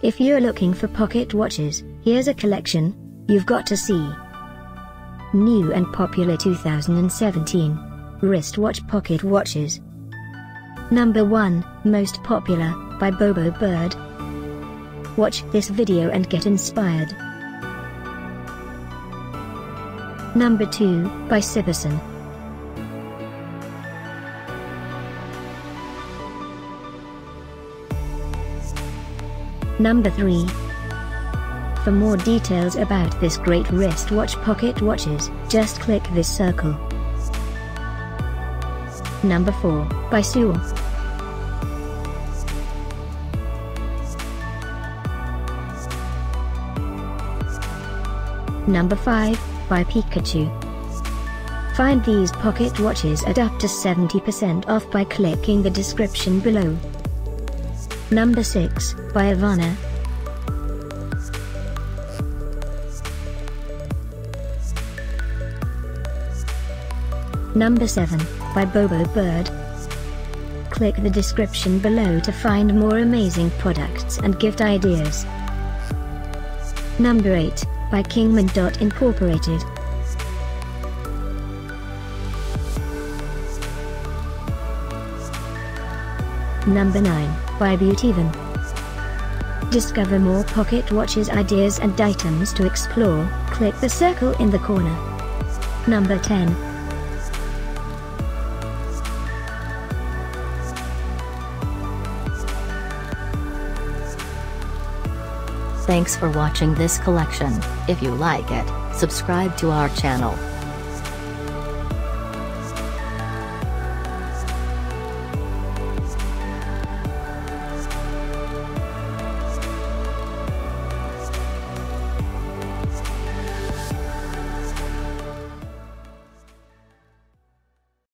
If you're looking for pocket watches, here's a collection you've got to see. New and popular 2017 wristwatch pocket watches. Number 1, most popular, by Bobo Bird. Watch this video and get inspired. Number 2, by Sibosun. Number 3. For more details about this great wristwatch pocket watches, just click this circle. Number 4, by Sewor. Number 5, by Pikachu. Find these pocket watches at up to 70% off by clicking the description below. Number 6, by Avaner. Number 7, by Bobo Bird. Click the description below to find more amazing products and gift ideas. Number 8, by Kingman.inc. Number 9, by Beautyvan. Discover more pocket watches ideas and items to explore, click the circle in the corner. Number 10. Thanks for watching this collection. If you like it, subscribe to our channel.